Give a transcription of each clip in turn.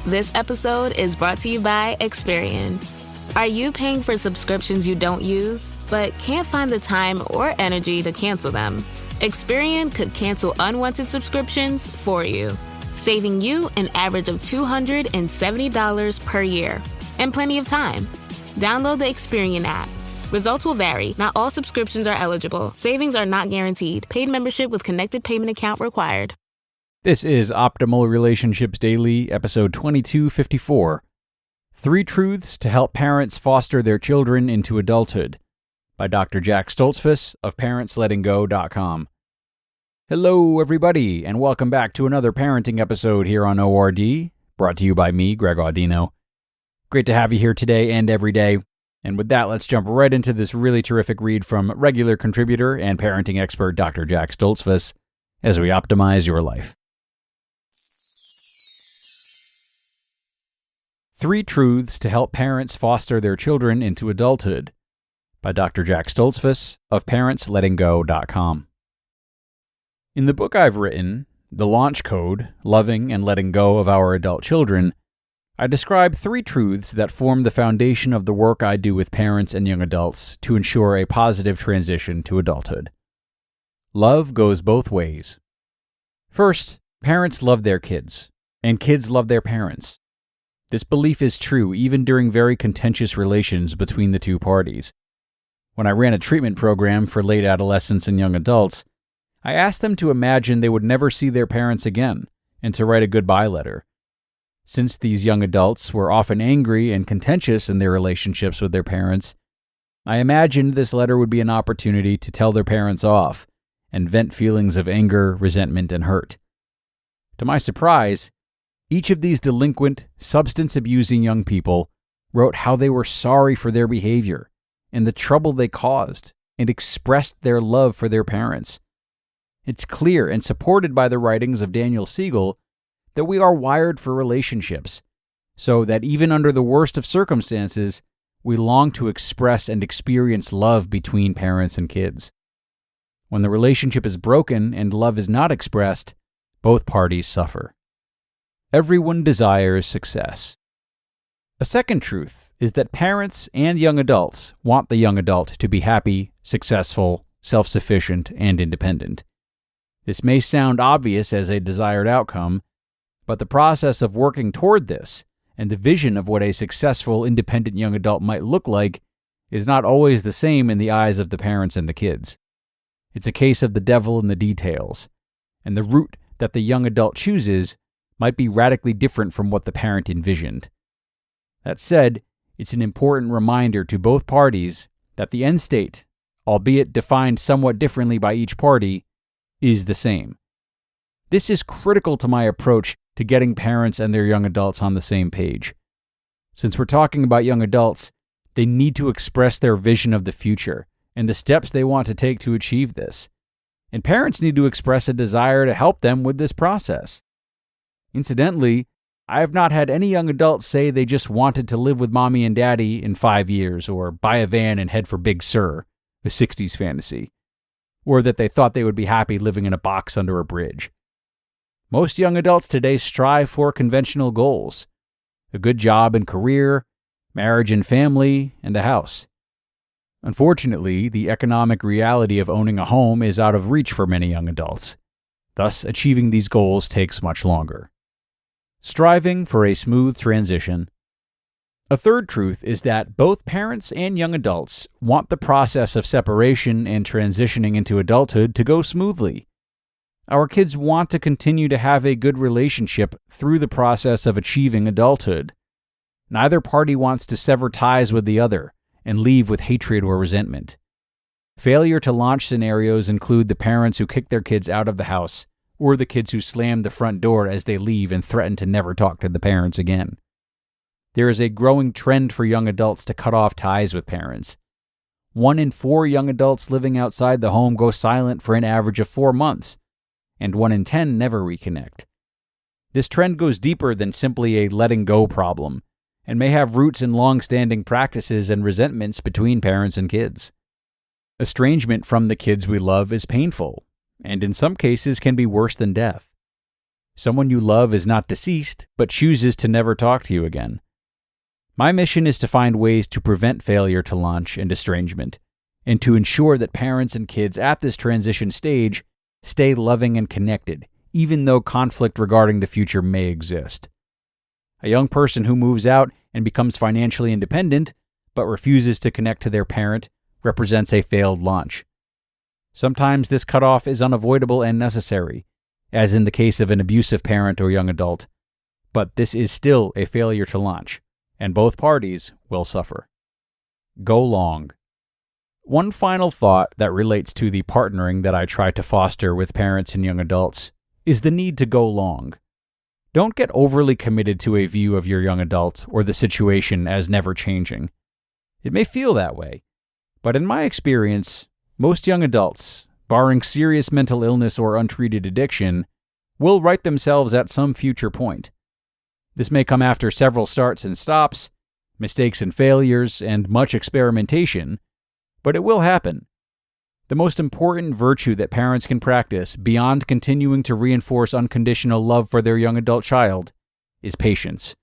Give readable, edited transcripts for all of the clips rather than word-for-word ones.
This episode is brought to you by Experian. Are you paying for subscriptions you don't use, but can't find the time or energy to cancel them? Experian could cancel unwanted subscriptions for you, saving you an average of $270 per year and plenty of time. Download the Experian app. Results will vary. Not all subscriptions are eligible. Savings are not guaranteed. Paid membership with connected payment account required. This is Optimal Relationships Daily, episode 2254. 3 Truths to Help Parents Foster Their Children into Adulthood, by Dr. Jack Stoltzfus of ParentsLettingGo.com. Hello, everybody, and welcome back to another parenting episode here on ORD, brought to you by me, Greg Audino. Great to have you here today and every day. And with that, let's jump right into this really terrific read from regular contributor and parenting expert Dr. Jack Stoltzfus as we optimize your life. 3 Truths to Help Parents Foster Their Children into Adulthood, by Dr. Jack Stoltzfus of ParentsLettingGo.com. In the book I've written, The Launch Code, Loving and Letting Go of Our Adult Children, I describe 3 truths that form the foundation of the work I do with parents and young adults to ensure a positive transition to adulthood. Love goes both ways. First, parents love their kids, and kids love their parents. This belief is true even during very contentious relations between the two parties. When I ran a treatment program for late adolescents and young adults, I asked them to imagine they would never see their parents again and to write a goodbye letter. Since these young adults were often angry and contentious in their relationships with their parents, I imagined this letter would be an opportunity to tell their parents off and vent feelings of anger, resentment, and hurt. To my surprise, each of these delinquent, substance-abusing young people wrote how they were sorry for their behavior and the trouble they caused and expressed their love for their parents. It's clear and supported by the writings of Daniel Siegel that we are wired for relationships, so that even under the worst of circumstances, we long to express and experience love between parents and kids. When the relationship is broken and love is not expressed, both parties suffer. Everyone desires success. A second truth is that parents and young adults want the young adult to be happy, successful, self-sufficient, and independent. This may sound obvious as a desired outcome, but the process of working toward this and the vision of what a successful, independent young adult might look like is not always the same in the eyes of the parents and the kids. It's a case of the devil in the details, and the route that the young adult chooses might be radically different from what the parent envisioned. That said, it's an important reminder to both parties that the end state, albeit defined somewhat differently by each party, is the same. This is critical to my approach to getting parents and their young adults on the same page. Since we're talking about young adults, they need to express their vision of the future and the steps they want to take to achieve this. And parents need to express a desire to help them with this process. Incidentally, I have not had any young adults say they just wanted to live with mommy and daddy in 5 years or buy a van and head for Big Sur, a 60s fantasy, or that they thought they would be happy living in a box under a bridge. Most young adults today strive for conventional goals: a good job and career, marriage and family, and a house. Unfortunately, the economic reality of owning a home is out of reach for many young adults. Thus, achieving these goals takes much longer. Striving for a smooth transition. A third truth is that both parents and young adults want the process of separation and transitioning into adulthood to go smoothly. Our kids want to continue to have a good relationship through the process of achieving adulthood. Neither party wants to sever ties with the other and leave with hatred or resentment. Failure to launch scenarios include the parents who kick their kids out of the house, or the kids who slam the front door as they leave and threaten to never talk to the parents again. There is a growing trend for young adults to cut off ties with parents. 1 in 4 young adults living outside the home go silent for an average of 4 months, and 1 in 10 never reconnect. This trend goes deeper than simply a letting go problem, and may have roots in long-standing practices and resentments between parents and kids. Estrangement from the kids we love is painful, and in some cases can be worse than death. Someone you love is not deceased, but chooses to never talk to you again. My mission is to find ways to prevent failure to launch and estrangement, and to ensure that parents and kids at this transition stage stay loving and connected, even though conflict regarding the future may exist. A young person who moves out and becomes financially independent, but refuses to connect to their parent, represents a failed launch. Sometimes this cutoff is unavoidable and necessary, as in the case of an abusive parent or young adult, but this is still a failure to launch, and both parties will suffer. Go long. One final thought that relates to the partnering that I try to foster with parents and young adults is the need to go long. Don't get overly committed to a view of your young adult or the situation as never changing. It may feel that way, but in my experience, most young adults, barring serious mental illness or untreated addiction, will right themselves at some future point. This may come after several starts and stops, mistakes and failures, and much experimentation, but it will happen. The most important virtue that parents can practice, beyond continuing to reinforce unconditional love for their young adult child, is patience.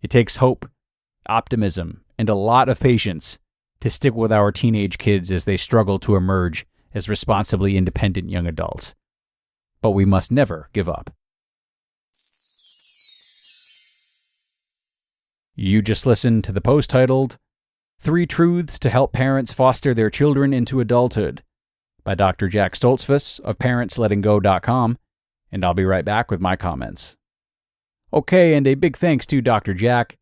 It takes hope, optimism, and a lot of patience to stick with our teenage kids as they struggle to emerge as responsibly independent young adults. But we must never give up. You just listened to the post titled 3 Truths to Help Parents Foster Their Children into Adulthood by Dr. Jack Stoltzfus of ParentsLettingGo.com, and I'll be right back with my comments. Okay, and a big thanks to Dr. Jack.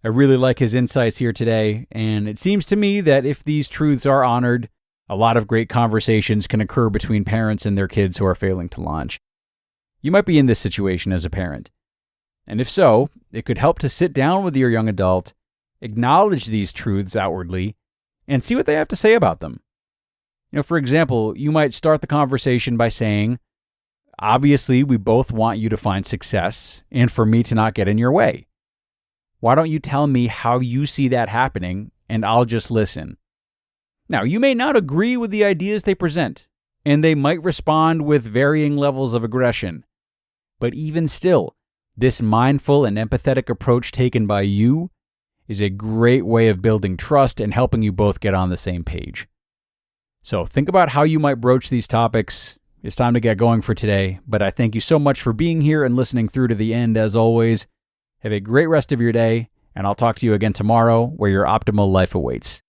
I really like his insights here today, and it seems to me that if these truths are honored, a lot of great conversations can occur between parents and their kids who are failing to launch. You might be in this situation as a parent, and if so, it could help to sit down with your young adult, acknowledge these truths outwardly, and see what they have to say about them. For example, you might start the conversation by saying, "Obviously, we both want you to find success and for me to not get in your way. Why don't you tell me how you see that happening, and I'll just listen." Now, you may not agree with the ideas they present, and they might respond with varying levels of aggression. But even still, this mindful and empathetic approach taken by you is a great way of building trust and helping you both get on the same page. So think about how you might broach these topics. It's time to get going for today, but I thank you so much for being here and listening through to the end as always. Have a great rest of your day, and I'll talk to you again tomorrow where your optimal life awaits.